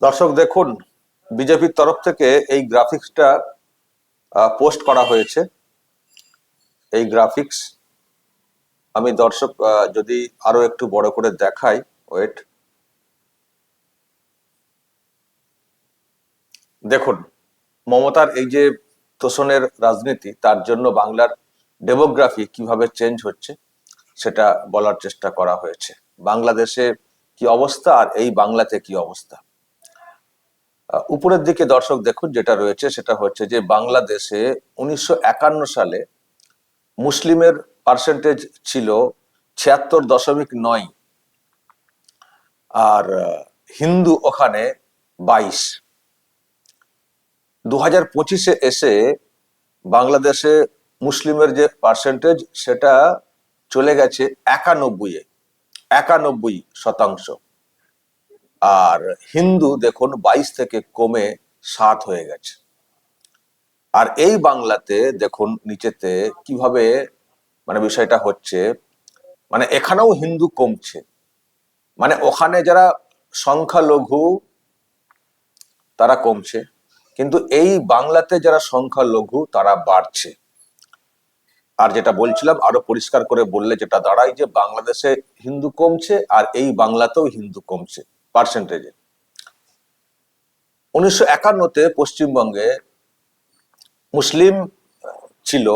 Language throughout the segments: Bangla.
দর্শক দেখুন, বিজেপির তরফ থেকে এই গ্রাফিক্সটা পোস্ট করা হয়েছে। এই গ্রাফিক্স আমি দর্শক যদি আরো একটু বড় করে দেখাই, ওয়েট, দেখুন মমতার এই যে তোষণের রাজনীতি, তার জন্য বাংলার ডেমোগ্রাফি কিভাবে চেঞ্জ হচ্ছে সেটা বলার চেষ্টা করা হয়েছে। বাংলাদেশে কি অবস্থা আর এই বাংলাতে কি অবস্থা। উপরের দিকে দর্শক দেখুন, যেটা রয়েছে সেটা হচ্ছে যে বাংলাদেশে 1951 সালে মুসলিমের পার্সেন্টেজ ছিল 76.9, আর হিন্দু ওখানে 22। 2025-এ এসে বাংলাদেশে মুসলিমের যে পার্সেন্টেজ সেটা চলে গেছে 91%, আর হিন্দু দেখুন 22 থেকে কমে 7 হয়ে গেছে। আর এই বাংলাতে দেখুন নিচেতে কিভাবে মানে বিষয়টা হচ্ছে, মানে এখানেও হিন্দু কমছে, মানে ওখানে যারা সংখ্যালঘু তারা কমছে, কিন্তু এই বাংলাতে যারা সংখ্যালঘু তারা বাড়ছে। আর যেটা বলছিলাম আরো পরিষ্কার করে বললে যেটা দাঁড়ায় যে বাংলাদেশে হিন্দু কমছে আর এই বাংলাতেও হিন্দু কমছে পার্সেন্টেজে। 1951-তে পশ্চিমবঙ্গে মুসলিম ছিল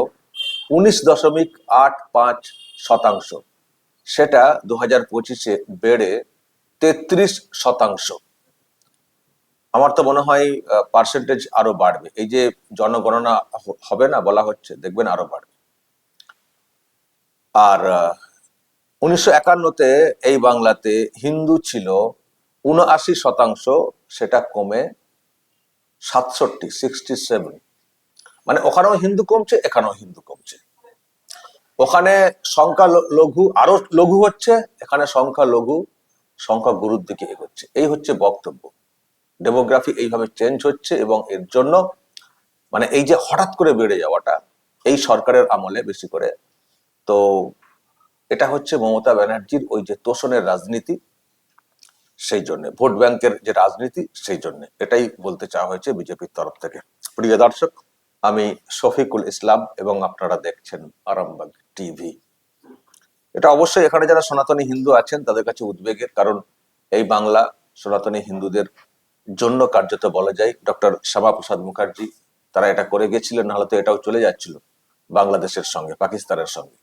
19.85%, সেটা 2025-এ বেড়ে 33%। আমার তো মনে হয় পার্সেন্টেজ আরো বাড়বে, এই যে জনগণনা হবে না বলা হচ্ছে, দেখবেন আরো বাড়বে। আর 1951-তে এই বাংলাতে হিন্দু ছিল 79%, সেটা কমে 67, মানে ওখানেও হিন্দু কমছে, এখানেও হিন্দু কমছে। ওখানে সংখ্যালঘু আরো লঘু হচ্ছে, এখানে সংখ্যা গুরুর দিকে এগোচ্ছে। এই হচ্ছে বক্তব্য। ডেমোগ্রাফি এইভাবে চেঞ্জ হচ্ছে, এবং এর জন্য মানে এই যে হঠাৎ করে বেড়ে যাওয়াটা এই সরকারের আমলে বেশি করে, তো এটা হচ্ছে মমতা ব্যানার্জির ওই যে তোষণের রাজনীতি, সেই জন্য ভোট ব্যাংকের যে রাজনীতি, সেই জন্য এটাই বলতে চাওয়া হয়েছে বিজেপির তরফ থেকে। প্রিয় দর্শক, আমি শফিকুল ইসলাম এবং আপনারা দেখছেন আরামবাগ টিভি। এটা অবশ্যই এখানে যারা সনাতনী হিন্দু আছেন তাদের কাছে উদ্বেগের, কারণ এই বাংলা সনাতনী হিন্দুদের জন্য কার্যত বলা যায়। ডক্টর শ্যামাপ্রসাদ মুখার্জি তারা এটা করে গেছিলেন, নাহলে তো এটাও চলে যাচ্ছিল বাংলাদেশের সঙ্গে, পাকিস্তানের সঙ্গে।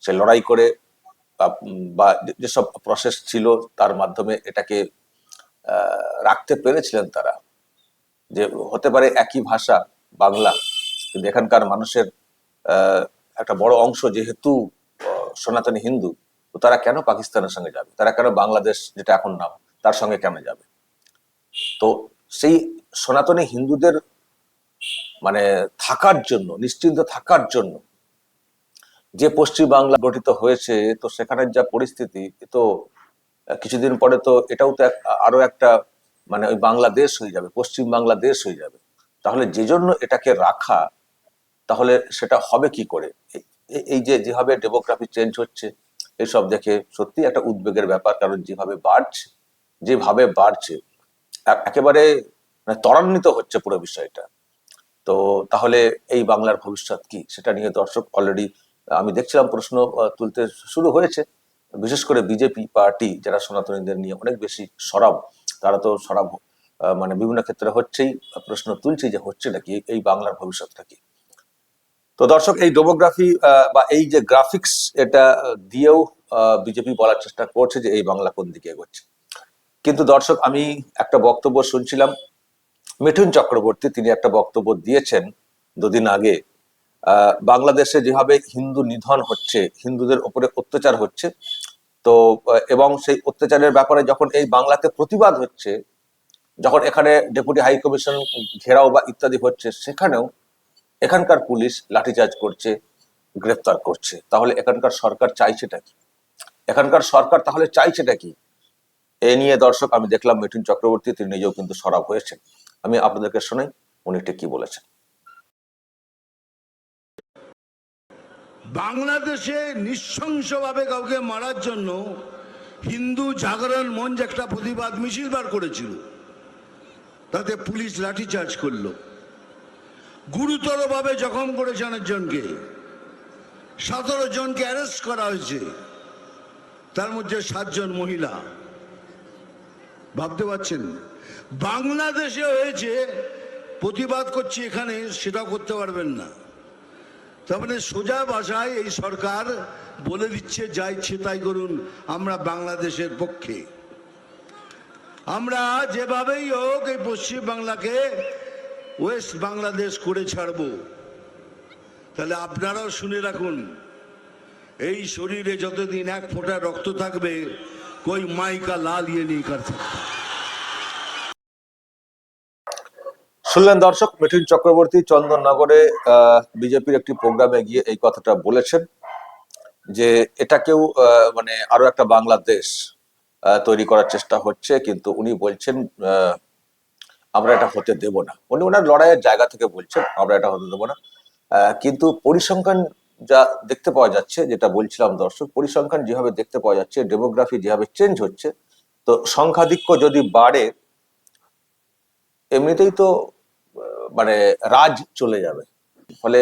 সে লড়াই করে বা যেসব প্রসেস ছিল তার মাধ্যমে এটাকে রাখতে পেরেছিলেন তারা, যে হতে পারে একই ভাষা বাংলা, কিন্তু এখানকার মানুষের একটা বড় অংশ যেহেতু সনাতনী হিন্দু, তো তারা কেন পাকিস্তানের সঙ্গে যাবে, তারা কেন বাংলাদেশ যেটা এখন নাম তার সঙ্গে কেন যাবে। তো সেই সনাতনী হিন্দুদের মানে থাকার জন্য, নিশ্চিন্ত থাকার জন্য যে পশ্চিম বাংলা গঠিত হয়েছে, তো সেখানের যা পরিস্থিতি, তো কিছুদিন পরে তো এটাও তো আরো একটা মানে ওই বাংলাদেশ হয়ে যাবে, পশ্চিম বাংলাদেশ হয়ে যাবে। তাহলে যে জন্য এটাকে রাখা, তাহলে সেটা হবে কি করে। এই যে যেভাবে ডেমোগ্রাফি চেঞ্জ হচ্ছে, এসব দেখে সত্যি একটা উদ্বেগের ব্যাপার, কারণ যেভাবে বাড়ছে একেবারে মানে ত্বরান্বিত হচ্ছে পুরো বিষয়টা। তো তাহলে এই বাংলার ভবিষ্যৎ কি, সেটা নিয়ে দর্শক অলরেডি আমি দেখছিলাম প্রশ্ন তুলতে শুরু হয়েছে। বিশেষ করে বিজেপি পার্টি যারা সনাতনীদের নিয়ে অনেক বেশি সরব, তারা তো সরব মানে বিভিন্ন ক্ষেত্রে হচ্ছেই, প্রশ্ন তুলছে যে হচ্ছে নাকি এই বাংলার ভবিষ্যৎটা কি। তো দর্শক, এই ডেমোগ্রাফি বা এই যে গ্রাফিক্স, এটা দিয়েও বিজেপি বলার চেষ্টা করছে যে এই বাংলা কোন দিকে এগোচ্ছে। কিন্তু দর্শক, আমি একটা বক্তব্য শুনছিলাম, মিঠুন চক্রবর্তী তিনি একটা বক্তব্য দিয়েছেন দুদিন আগে। বাংলাদেশে যেভাবে হিন্দু নিধন হচ্ছে, হিন্দুদের উপরে অত্যাচার হচ্ছে, তো এবং সেই অত্যাচারের ব্যাপারে যখন এই বাংলাতে প্রতিবাদ হচ্ছে, যখন এখানে ডেপুটি হাই কমিশন ঘেরাও বা ইত্যাদি হচ্ছে, সেখানেও এখানকার পুলিশ লাঠিচার্জ করছে, গ্রেফতার করছে। তাহলে এখানকার সরকার চাইছেটা কি, এখানকার সরকার তাহলে চাইছেটা কি? এ নিয়ে দর্শক আমি দেখলাম মিঠুন চক্রবর্তী তিনি নিজেও কিন্তু সরব হয়েছেন। আমি আপনাদেরকে শোনাই উনি ঠিক কি বলেছেন। বাংলাদেশে নৃশংসভাবে কাউকে মারার জন্য হিন্দু জাগরণ মঞ্চ একটা প্রতিবাদ মিছিল বার করেছিল। তাতে পুলিশ লাঠিচার্জ করলো, গুরুতরভাবে জখম করেছে অনেকজনকে, 17 জনকে অ্যারেস্ট করা হয়েছে, তার মধ্যে 7 জন মহিলা। ভাবতে পারছেন? বাংলাদেশে হয়েছে, প্রতিবাদ করছি এখানে, সেটাও করতে পারবেন না। তার মানে সোজা ভাষায় এই সরকার বলে দিচ্ছে যা ইচ্ছে তাই করুন, আমরা বাংলাদেশের পক্ষে। আমরা যেভাবেই হোক এই পশ্চিম বাংলাকে ওয়েস্ট বাংলাদেশ করে ছাড়ব। তাহলে আপনারাও শুনে রাখুন, এই শরীরে যতদিন এক ফোঁটা রক্ত থাকবে, কই মাইকা লাল ইয়ে নেই কর सकता। শুনলেন দর্শক, মিঠুন চক্রবর্তী চন্দননগরে বিজেপির একটি প্রোগ্রামে গিয়ে এই কথাটা বলেছেন যে এটাকেও মানে আরো একটা বাংলাদেশ তৈরি করার চেষ্টা হচ্ছে, কিন্তু উনি বলছেন আমরা এটা হতে দেব না। উনি ওনার লড়াইয়ের জায়গা থেকে বলছেন আমরা এটা হতে দেব না। কিন্তু পরিসংখ্যান যা দেখতে পাওয়া যাচ্ছে, যেটা বলছিলাম দর্শক, পরিসংখ্যান যেভাবে দেখতে পাওয়া যাচ্ছে, ডেমোগ্রাফি যেভাবে চেঞ্জ হচ্ছে, তো সংখ্যাধিক্য যদি বাড়ে এমনিতেই তো মানে রাজ চলে যাবে। ফলে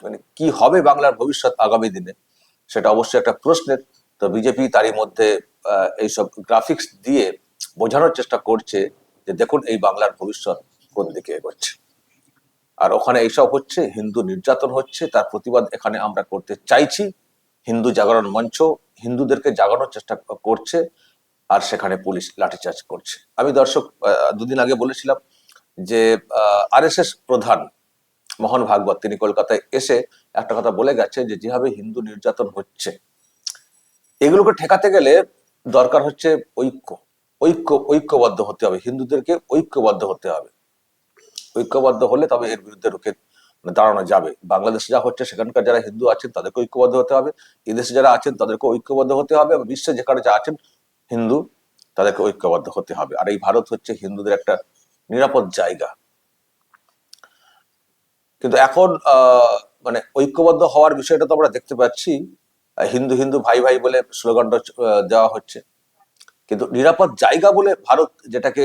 মানে কি হবে বাংলার ভবিষ্যৎ আগামী দিনে, সেটা অবশ্যই একটা প্রশ্নের। তো বিজেপি তারই মধ্যে এইসব গ্রাফিক্স দিয়ে বোঝানোর চেষ্টা করছে যে দেখুন এই বাংলার ভবিষ্যৎ কোন দিকে এগোচ্ছে। আর ওখানে এইসব হচ্ছে, হিন্দু নির্যাতন হচ্ছে, তার প্রতিবাদ এখানে আমরা করতে চাইছি। হিন্দু জাগরণ মঞ্চ হিন্দুদেরকে জাগানোর চেষ্টা করছে, আর সেখানে পুলিশ লাঠিচার্জ করছে। আমি দর্শক দুদিন আগে বলেছিলাম যে আরএসএস প্রধান মোহন ভাগবত তিনি কলকাতায় এসে একটা কথা বলে গেছে যে যেভাবে হিন্দু নির্যাতন হচ্ছে, এগুলোকে ঠেকাতে গেলে দরকার হচ্ছে ঐক্যবদ্ধ হতে হবে, হিন্দুদেরকে ঐক্যবদ্ধ হতে হবে। ঐক্যবদ্ধ হলে তবে এর বিরুদ্ধে রুখে দাঁড়ানো যাবে। বাংলাদেশে যা হচ্ছে সেখানকার যারা হিন্দু আছেন তাদেরকে ঐক্যবদ্ধ হতে হবে, এদেশে যারা আছেন তাদেরকে ঐক্যবদ্ধ হতে হবে, এবং বিশ্বে যেখানে যা আছেন হিন্দু তাদেরকে ঐক্যবদ্ধ হতে হবে। আর এই ভারত হচ্ছে হিন্দুদের একটা নিরাপদ জায়গা। কিন্তু এখন মানে ঐক্যবদ্ধ হওয়ার বিষয়টা তো আমরা দেখতে পাচ্ছি, হিন্দু হিন্দু ভাই ভাই বলে স্লোগানটা দেওয়া হচ্ছে, কিন্তু নিরাপদ জায়গা বলে ভারত যেটাকে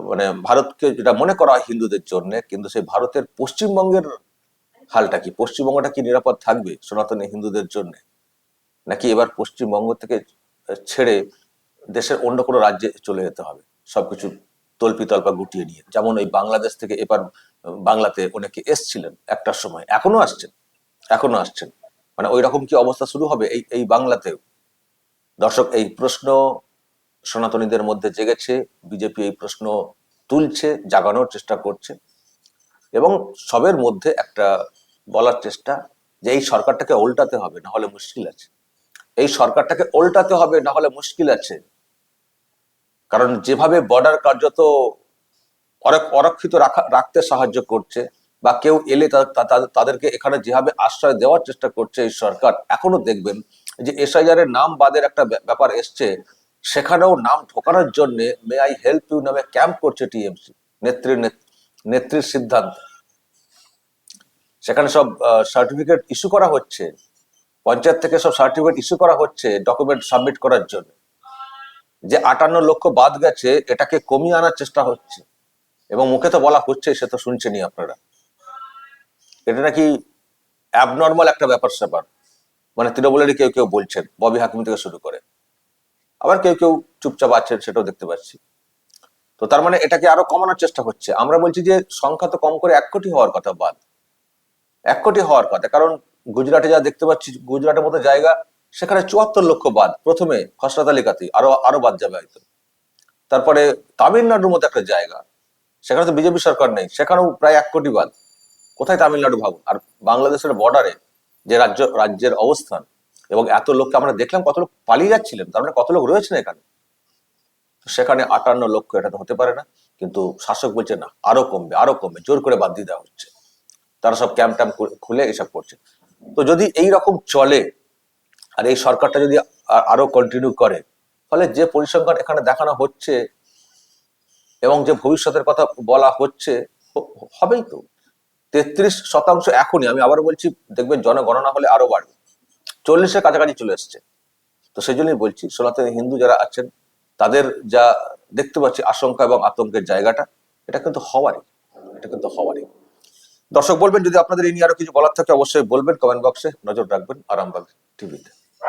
মানে ভারতকে যেটা মনে করা হয় হিন্দুদের জন্য, কিন্তু সেই ভারতের পশ্চিমবঙ্গের হালটা কি? পশ্চিমবঙ্গটা কি নিরাপদ থাকবে সনাতনী হিন্দুদের জন্য, নাকি এবার পশ্চিমবঙ্গ থেকে ছেড়ে দেশের অন্য কোনো রাজ্যে চলে যেতে হবে সবকিছু তল্পা গুটিয়ে নিয়ে? যেমন এই বাংলাদেশ থেকে এবার বাংলাতে অনেকে এসছিলেন একটা সময়, এখনো আসছেন, মানে ওই রকম কি অবস্থা শুরু হবে এই এই বাংলাতেও? দর্শক, এই প্রশ্ন সনাতনীদের মধ্যে জেগেছে, বিজেপি এই প্রশ্ন তুলছে, জাগানোর চেষ্টা করছে, এবং সবের মধ্যে একটা বলার চেষ্টা যে এই সরকারটাকে উল্টাতে হবে, না হলে মুশকিল আছে। এই সরকারটাকে উল্টাতে হবে, না হলে মুশকিল আছে। কারণ যেভাবে বর্ডার কার্যত অরক্ষিত রাখতে সাহায্য করছে, বা কেউ এলে তাদেরকে এখানে যেভাবে আশ্রয় দেওয়ার চেষ্টা করছে এই সরকার, এখনো দেখবেন যে এসআইআর এর নাম বাদের একটা ব্যাপার এসছে, সেখানেও নাম ঢোকানোর জন্য মে আই হেল্প ইউ নামে ক্যাম্প করছে টিএমসি নেত্রীর সিদ্ধান্ত। সেখানে সব সার্টিফিকেট ইস্যু করা হচ্ছে, পঞ্চায়েত থেকে সব সার্টিফিকেট ইস্যু করা হচ্ছে ডকুমেন্ট সাবমিট করার জন্য। যে 58 লক্ষ বাদ গেছে এটাকে কমিয়ে আনার চেষ্টা হচ্ছে, এবং মুখে তো বলা হচ্ছে, সে তো শুনছেনই আপনারা। এটা নাকি অ্যাবনর্মাল একটা ব্যাপার স্যাপার, মানে তৃণমূলেরই কেউ কেউ বলছেন, ববি হাকিম থেকে শুরু করে, আবার কেউ কেউ চুপচাপ আছেন, সেটাও দেখতে পাচ্ছি। তো তার মানে এটাকে আরো কমানোর চেষ্টা হচ্ছে। আমরা বলছি যে সংখ্যা তো কম করে 1 কোটি হওয়ার কথা, 1 কোটি হওয়ার কথা। কারণ গুজরাটে যা দেখতে পাচ্ছি, গুজরাটের মতো জায়গা, সেখানে 74 লক্ষ বাদ প্রথমে খসড়া তালিকাতেই, আরো বাদ যাবে হয়তো। তারপরে তামিলনাড়ুর মতো একটা জায়গা, সেখানে তো বিজেপি সরকার নেই, সেখানেও প্রায় 1 কোটি বাদ। কোথায় তামিলনাড়ু ভাবুন। আর বাংলাদেশের বর্ডারে যে রাজ্যের অবস্থান, এবং এত লোককে আমরা দেখলাম, কত লোক পালিয়ে যাচ্ছিলেন, তার মানে কত লোক রয়েছেন এখানে। সেখানে 58 লক্ষ, এটা তো হতে পারে না। কিন্তু শাসক বলছে না, আরো কমবে, জোর করে বাদ দিয়ে দেওয়া হচ্ছে। তারা সব ক্যাম্প ট্যাম্প খুলে এসব করছে। তো যদি এই রকম চলে, আর এই সরকারটা যদি আরো কন্টিনিউ করে, ফলে যে পরিসংখ্যান এখানে দেখানো হচ্ছে এবং যে ভবিষ্যতের কথা বলা হচ্ছে, হবেই তো। 33% এখনই, আমি আবার বলছি, দেখবেন জনগণনা হলে আরো বাড়বে, 40-এর কাছাকাছি চলে এসছে। তো সেই জন্যই বলছি, সনাতনী হিন্দু যারা আছেন তাদের যা দেখতে পাচ্ছি আশঙ্কা এবং আতঙ্কের জায়গাটা, এটা কিন্তু হওয়ারই, এটা কিন্তু হওয়ারই। দর্শক বলবেন যদি আপনাদের এই নিয়ে আরো কিছু বলার থাকে অবশ্যই বলবেন কমেন্ট বক্সে। নজর রাখবেন আরামবাগ টিভিতে।